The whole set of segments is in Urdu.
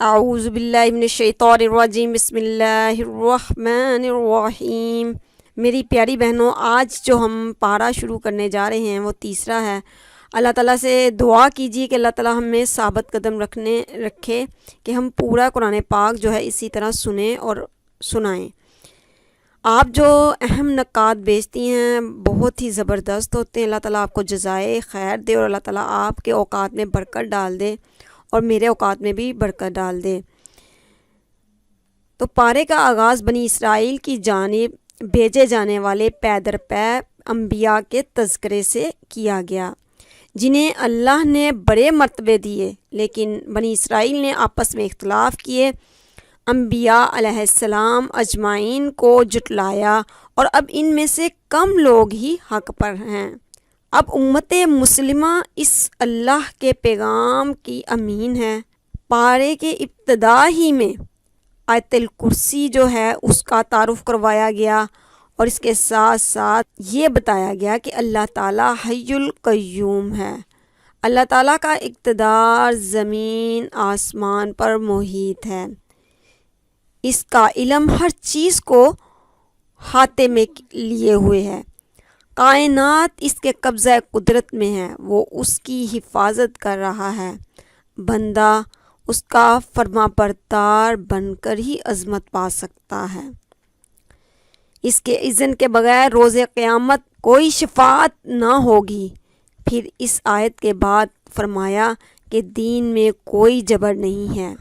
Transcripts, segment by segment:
اعوذ باللہ من الشیطان الرجیم، بسم اللہ الرحمن الرحیم۔ میری پیاری بہنوں، آج جو ہم پارہ شروع کرنے جا رہے ہیں وہ تیسرا ہے۔ اللہ تعالیٰ سے دعا کیجیے کہ اللہ تعالیٰ ہمیں ثابت قدم رکھے کہ ہم پورا قرآن پاک جو ہے اسی طرح سنیں اور سنائیں۔ آپ جو اہم نکات بیچتی ہیں بہت ہی زبردست ہوتے ہیں۔ اللہ تعالیٰ آپ کو جزائے خیر دے اور اللہ تعالیٰ آپ کے اوقات میں برکت ڈال دے اور میرے اوقات میں بھی برکت ڈال دے۔ تو پارے کا آغاز بنی اسرائیل کی جانب بھیجے جانے والے پے در پے انبیاء کے تذکرے سے کیا گیا، جنہیں اللہ نے بڑے مرتبے دیے، لیکن بنی اسرائیل نے آپس میں اختلاف کیے، انبیاء علیہ السلام اجمعین کو جھٹلایا، اور اب ان میں سے کم لوگ ہی حق پر ہیں۔ اب امت مسلمہ اس اللہ کے پیغام کی امین ہے۔ پارے کے ابتدا ہی میں آیت الکرسی جو ہے اس کا تعارف کروایا گیا، اور اس کے ساتھ ساتھ یہ بتایا گیا کہ اللہ تعالیٰ حی القیوم ہے۔ اللہ تعالیٰ کا اقتدار زمین آسمان پر محیط ہے، اس کا علم ہر چیز کو احاطے میں لیے ہوئے ہے، کائنات اس کے قبضہ قدرت میں ہے، وہ اس کی حفاظت کر رہا ہے، بندہ اس کا فرما بردار بن کر ہی عظمت پا سکتا ہے۔ اس کے اذن کے بغیر روز قیامت کوئی شفاعت نہ ہوگی۔ پھر اس آیت کے بعد فرمایا کہ دین میں کوئی جبر نہیں ہے،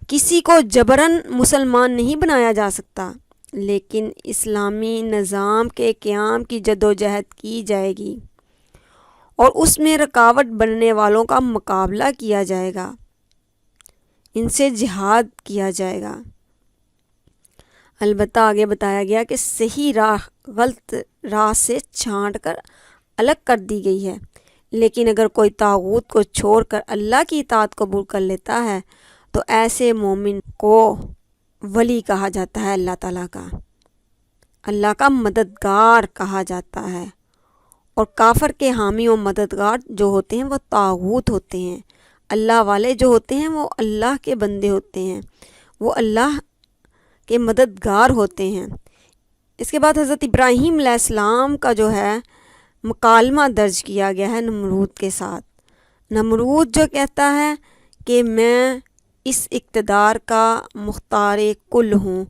کسی کو جبراً مسلمان نہیں بنایا جا سکتا، لیکن اسلامی نظام کے قیام کی جدوجہد کی جائے گی اور اس میں رکاوٹ بننے والوں کا مقابلہ کیا جائے گا، ان سے جہاد کیا جائے گا۔ البتہ آگے بتایا گیا کہ صحیح راہ غلط راہ سے چھانٹ کر الگ کر دی گئی ہے، لیکن اگر کوئی طاغوت کو چھوڑ کر اللہ کی اطاعت قبول کر لیتا ہے تو ایسے مومن کو ولی کہا جاتا ہے، اللہ کا مددگار کہا جاتا ہے، اور کافر کے حامی و مددگار جو ہوتے ہیں وہ طاغوت ہوتے ہیں۔ اللہ والے جو ہوتے ہیں وہ اللہ کے بندے ہوتے ہیں، وہ اللہ کے مددگار ہوتے ہیں۔ اس کے بعد حضرت ابراہیم علیہ السلام کا جو ہے مکالمہ درج کیا گیا ہے نمرود کے ساتھ۔ نمرود جو کہتا ہے کہ میں اس اقتدار کا مختار کل ہوں،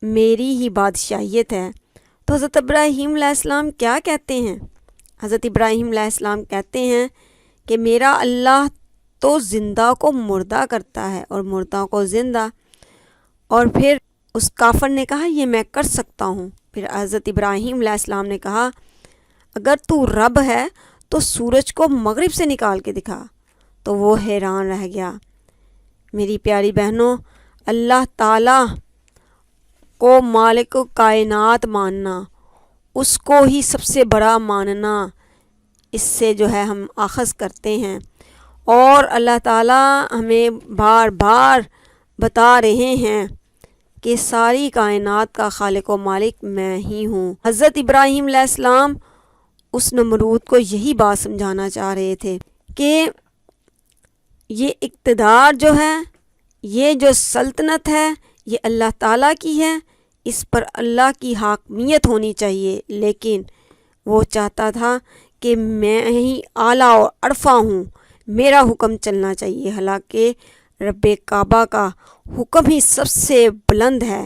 میری ہی بادشاہیت ہے۔ تو حضرت ابراہیم علیہ السلام کیا کہتے ہیں؟ حضرت ابراہیم علیہ السلام کہتے ہیں کہ میرا اللہ تو زندہ کو مردہ کرتا ہے اور مردہ کو زندہ۔ اور پھر اس کافر نے کہا یہ میں کر سکتا ہوں۔ پھر حضرت ابراہیم علیہ السلام نے کہا اگر تو رب ہے تو سورج کو مغرب سے نکال کے دکھا۔ تو وہ حیران رہ گیا۔ میری پیاری بہنوں، اللہ تعالیٰ کو مالک کائنات ماننا، اس کو ہی سب سے بڑا ماننا، اس سے جو ہے ہم آخذ کرتے ہیں، اور اللہ تعالیٰ ہمیں بار بار بتا رہے ہیں کہ ساری کائنات کا خالق و مالک میں ہی ہوں۔ حضرت ابراہیم علیہ السلام اس نمرود کو یہی بات سمجھانا چاہ رہے تھے کہ یہ اقتدار جو ہے، یہ جو سلطنت ہے، یہ اللہ تعالیٰ کی ہے، اس پر اللہ کی حاکمیت ہونی چاہیے، لیکن وہ چاہتا تھا کہ میں ہی اعلیٰ اور عرفہ ہوں، میرا حکم چلنا چاہیے، حالانکہ رب کعبہ کا حکم ہی سب سے بلند ہے۔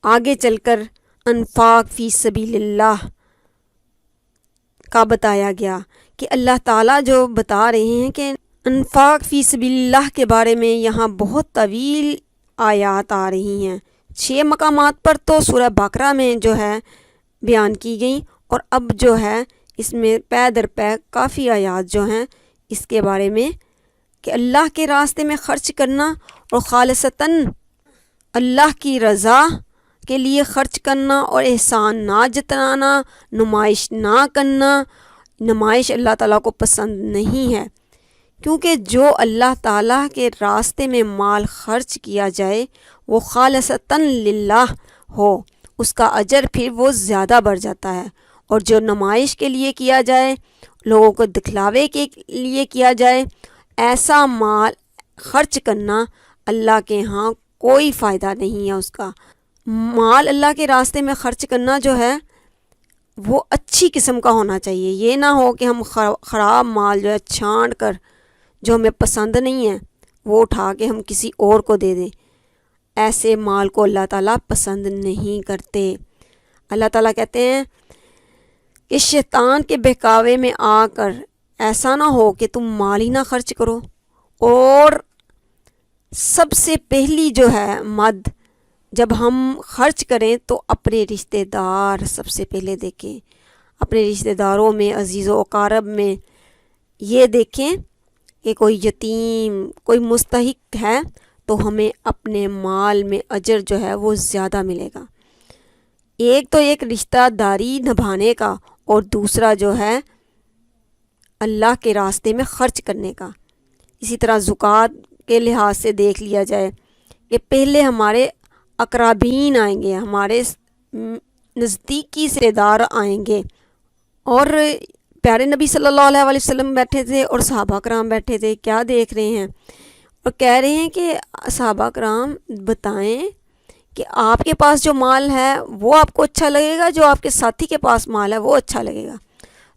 آگے چل کر انفاق فی سبیل اللہ کا بتایا گیا کہ اللہ تعالیٰ جو بتا رہے ہیں کہ انفاق فی سبیل اللہ کے بارے میں یہاں بہت طویل آیات آ رہی ہیں، 6 مقامات پر تو سورہ بقرہ میں جو ہے بیان کی گئیں، اور اب جو ہے اس میں پے در پے کافی آیات جو ہیں اس کے بارے میں کہ اللہ کے راستے میں خرچ کرنا اور خالصتاً اللہ کی رضا کے لیے خرچ کرنا، اور احسان نہ جتانا، نمائش نہ کرنا۔ نمائش اللہ تعالیٰ کو پسند نہیں ہے، کیونکہ جو اللہ تعالیٰ کے راستے میں مال خرچ کیا جائے وہ خالصتاً للہ ہو، اس کا اجر پھر وہ زیادہ بڑھ جاتا ہے، اور جو نمائش کے لیے کیا جائے، لوگوں کو دکھلاوے کے لیے کیا جائے، ایسا مال خرچ کرنا اللہ کے ہاں کوئی فائدہ نہیں ہے اس کا۔ مال اللہ کے راستے میں خرچ کرنا جو ہے وہ اچھی قسم کا ہونا چاہیے، یہ نہ ہو کہ ہم خراب مال جو ہے چھانٹ کر، جو ہمیں پسند نہیں ہے وہ اٹھا کے ہم کسی اور کو دے دیں۔ ایسے مال کو اللہ تعالیٰ پسند نہیں کرتے۔ اللہ تعالیٰ کہتے ہیں کہ شیطان کے بہکاوے میں آ کر ایسا نہ ہو کہ تم مال ہی نہ خرچ کرو، اور سب سے پہلی جو ہے مد جب ہم خرچ کریں تو اپنے رشتہ دار سب سے پہلے دیکھیں، اپنے رشتہ داروں میں، عزیز و اقارب میں یہ دیکھیں کہ کوئی یتیم، کوئی مستحق ہے تو ہمیں اپنے مال میں اجر جو ہے وہ زیادہ ملے گا۔ ایک تو ایک رشتہ داری نبھانے کا، اور دوسرا جو ہے اللہ کے راستے میں خرچ کرنے کا۔ اسی طرح زکوٰۃ کے لحاظ سے دیکھ لیا جائے کہ پہلے ہمارے اقربین آئیں گے، ہمارے نزدیکی رشتہ دار آئیں گے، اور پیارے نبی صلی اللہ علیہ وسلم بیٹھے تھے اور صحابہ کرام بیٹھے تھے، کیا دیکھ رہے ہیں اور کہہ رہے ہیں کہ صحابہ کرام بتائیں کہ آپ کے پاس جو مال ہے وہ آپ کو اچھا لگے گا، جو آپ کے ساتھی کے پاس مال ہے وہ اچھا لگے گا؟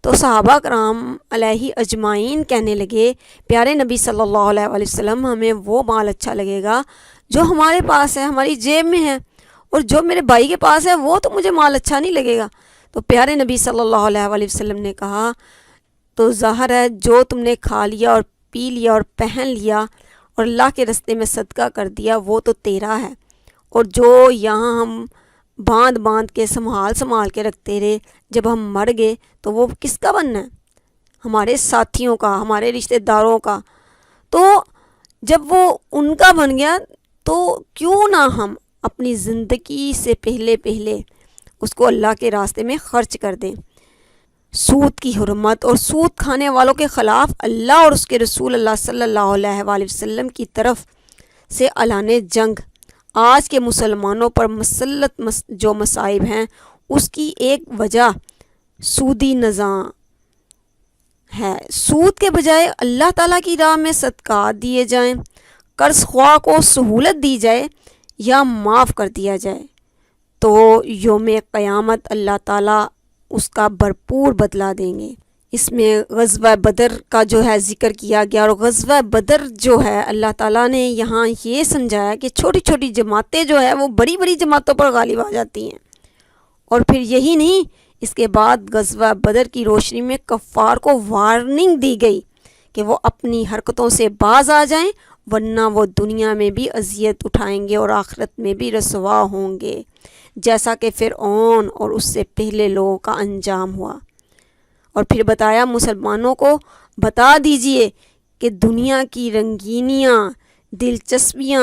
تو صحابہ کرام علیہ اجمعین کہنے لگے پیارے نبی صلی اللہ علیہ وسلم ہمیں وہ مال اچھا لگے گا جو ہمارے پاس ہے، ہماری جیب میں ہے، اور جو میرے بھائی کے پاس ہے وہ تو مجھے مال اچھا نہیں لگے گا۔ تو پیارے نبی صلی اللہ علیہ وسلم نے کہا تو ظاہر ہے جو تم نے کھا لیا اور پی لیا اور پہن لیا اور اللہ کے راستے میں صدقہ کر دیا وہ تو تیرا ہے، اور جو یہاں ہم باندھ کے سنبھال کے رکھتے رہے، جب ہم مر گئے تو وہ کس کا بننا ہے؟ ہمارے ساتھیوں کا، ہمارے رشتہ داروں کا۔ تو جب وہ ان کا بن گیا تو کیوں نہ ہم اپنی زندگی سے پہلے اس کو اللہ کے راستے میں خرچ کر دیں۔ سود کی حرمت اور سود کھانے والوں کے خلاف اللہ اور اس کے رسول اللہ صلی اللہ علیہ وآلہ وسلم کی طرف سے اعلان جنگ آج کے مسلمانوں پر مسلط جو مصائب ہیں اس کی ایک وجہ سودی نظام ہے۔ سود کے بجائے اللہ تعالیٰ کی راہ میں صدقات دیے جائیں، قرض خواہ کو سہولت دی جائے یا معاف کر دیا جائے تو یوم قیامت اللہ تعالیٰ اس کا بھرپور بدلہ دیں گے۔ اس میں غزوہ بدر کا جو ہے ذکر کیا گیا، اور غزوہ بدر جو ہے اللہ تعالیٰ نے یہاں یہ سمجھایا کہ چھوٹی چھوٹی جماعتیں جو ہے وہ بڑی بڑی جماعتوں پر غالب آ جاتی ہیں۔ اور پھر یہی نہیں، اس کے بعد غزوہ بدر کی روشنی میں کفار کو وارننگ دی گئی کہ وہ اپنی حرکتوں سے باز آ جائیں، ورنہ وہ دنیا میں بھی اذیت اٹھائیں گے اور آخرت میں بھی رسوا ہوں گے، جیسا کہ فرعون اور اس سے پہلے لوگوں کا انجام ہوا۔ اور پھر بتایا مسلمانوں کو بتا دیجئے کہ دنیا کی رنگینیاں، دلچسپیاں،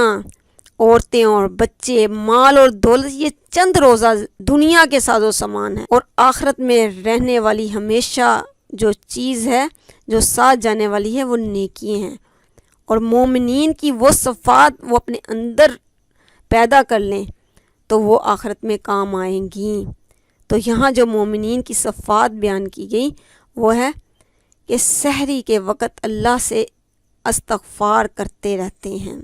عورتیں اور بچے، مال اور دولت یہ چند روزہ دنیا کے ساز و سامان ہیں، اور آخرت میں رہنے والی ہمیشہ جو چیز ہے جو ساتھ جانے والی ہے وہ نیکی ہیں، اور مومنین کی وہ صفات وہ اپنے اندر پیدا کر لیں تو وہ آخرت میں کام آئیں گی۔ تو یہاں جو مومنین کی صفات بیان کی گئی وہ ہے کہ سحری کے وقت اللہ سے استغفار کرتے رہتے ہیں،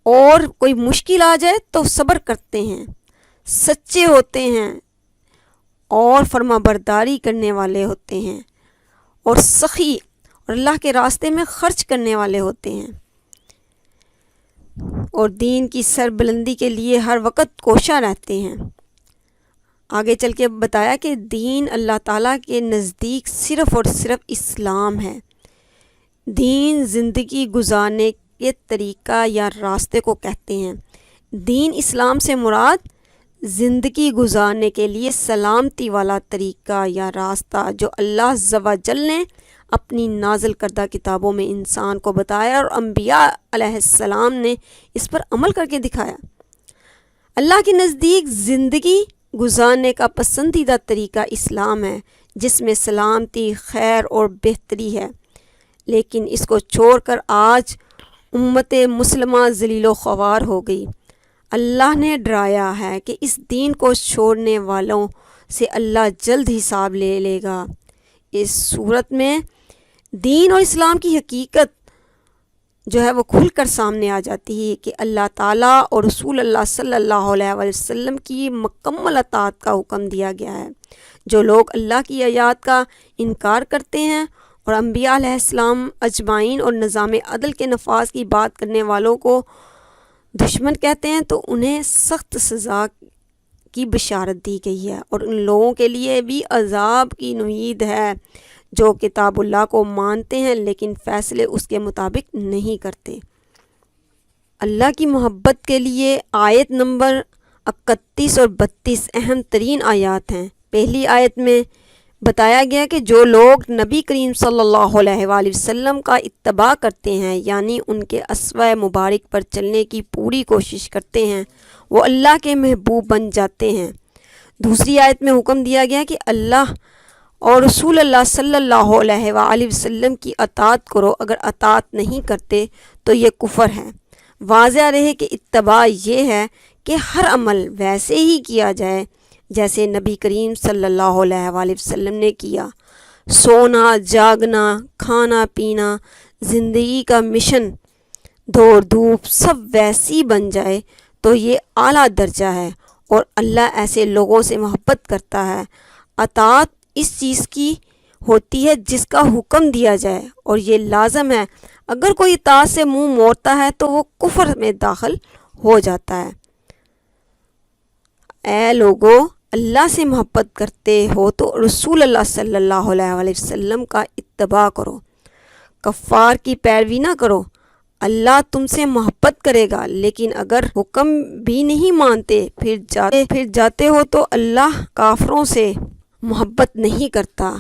اور کوئی مشکل آ جائے تو صبر کرتے ہیں، سچے ہوتے ہیں اور فرما برداری کرنے والے ہوتے ہیں، اور سخی اور اللہ کے راستے میں خرچ کرنے والے ہوتے ہیں، اور دین کی سربلندی کے لیے ہر وقت کوشاں رہتے ہیں۔ آگے چل کے بتایا کہ دین اللہ تعالیٰ کے نزدیک صرف اور صرف اسلام ہے۔ دین زندگی گزارنے کے طریقہ یا راستے کو کہتے ہیں۔ دین اسلام سے مراد زندگی گزارنے کے لیے سلامتی والا طریقہ یا راستہ جو اللہ عز و جل نے اپنی نازل کردہ کتابوں میں انسان کو بتایا، اور انبیاء علیہ السلام نے اس پر عمل کر کے دکھایا۔ اللہ کے نزدیک زندگی گزارنے کا پسندیدہ طریقہ اسلام ہے، جس میں سلامتی، خیر اور بہتری ہے، لیکن اس کو چھوڑ کر آج امت مسلمہ ذلیل و خوار ہو گئی۔ اللہ نے ڈرایا ہے کہ اس دین کو چھوڑنے والوں سے اللہ جلد حساب لے لے گا۔ اس صورت میں دین اور اسلام کی حقیقت جو ہے وہ کھل کر سامنے آ جاتی ہے کہ اللہ تعالیٰ اور رسول اللہ صلی اللہ علیہ وسلم کی مکمل اطاعت کا حکم دیا گیا ہے۔ جو لوگ اللہ کی آیات کا انکار کرتے ہیں اور انبیاء علیہ السلام اجمعین اور نظام عدل کے نفاذ کی بات کرنے والوں کو دشمن کہتے ہیں، تو انہیں سخت سزا کی بشارت دی گئی ہے، اور ان لوگوں کے لیے بھی عذاب کی نوید ہے جو کتاب اللہ کو مانتے ہیں لیکن فیصلے اس کے مطابق نہیں کرتے۔ اللہ کی محبت کے لیے آیت نمبر 31 اور 32 اہم ترین آیات ہیں۔ پہلی آیت میں بتایا گیا کہ جو لوگ نبی کریم صلی اللہ علیہ وآلہ وسلم کا اتباع کرتے ہیں، یعنی ان کے اسوہ مبارک پر چلنے کی پوری کوشش کرتے ہیں، وہ اللہ کے محبوب بن جاتے ہیں۔ دوسری آیت میں حکم دیا گیا کہ اللہ اور رسول اللہ صلی اللہ علیہ وآلہ وسلم کی اطاعت کرو، اگر اطاعت نہیں کرتے تو یہ کفر ہے۔ واضح رہے کہ اتباع یہ ہے کہ ہر عمل ویسے ہی کیا جائے جیسے نبی کریم صلی اللہ علیہ وآلہ وسلم نے کیا۔ سونا، جاگنا، کھانا پینا، زندگی کا مشن، دوڑ دھوپ سب ویسی بن جائے تو یہ اعلیٰ درجہ ہے، اور اللہ ایسے لوگوں سے محبت کرتا ہے۔ اطاعت اس چیز کی ہوتی ہے جس کا حکم دیا جائے، اور یہ لازم ہے۔ اگر کوئی اطاعت سے منہ موڑتا ہے تو وہ کفر میں داخل ہو جاتا ہے۔ اے لوگو، اللہ سے محبت کرتے ہو تو رسول اللہ صلی اللہ علیہ وآلہ وسلم کا اتباع کرو، کفار کی پیروی نہ کرو۔ اللہ تم سے محبت کرے گا، لیکن اگر حکم بھی نہیں مانتے پھر جاتے ہو تو اللہ کافروں سے محبت نہیں کرتا۔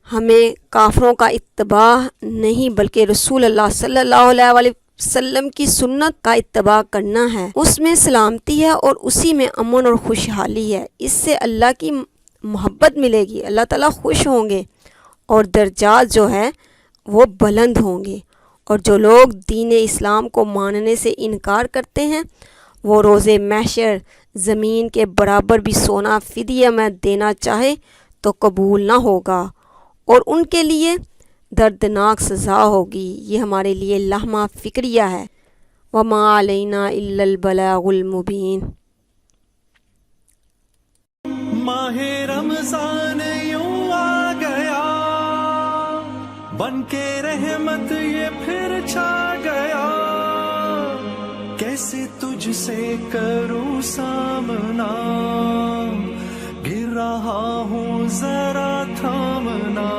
ہمیں کافروں کا اتباع نہیں بلکہ رسول اللہ صلی اللہ علیہ وآلہ وسلم کی سنت کا اتباع کرنا ہے۔ اس میں سلامتی ہے اور اسی میں امن اور خوشحالی ہے۔ اس سے اللہ کی محبت ملے گی، اللہ تعالیٰ خوش ہوں گے، اور درجات جو ہے وہ بلند ہوں گے۔ اور جو لوگ دین اسلام کو ماننے سے انکار کرتے ہیں، وہ روز محشر زمین کے برابر بھی سونا فدیہ میں دینا چاہے تو قبول نہ ہوگا، اور ان کے لیے دردناک سزا ہوگی۔ یہ ہمارے لیے لمحہ فکریہ ہے۔ وَمَا عَلَيْنَا إِلَّا الْبَلَاغُ الْمُبِينُ۔ ماہ رمضان یوں آ گیا، بن کے رحمت یہ پھر چھا گیا، کیسے تجھ سے کروں سامنا، گر رہا ہوں ذرا تھامنا۔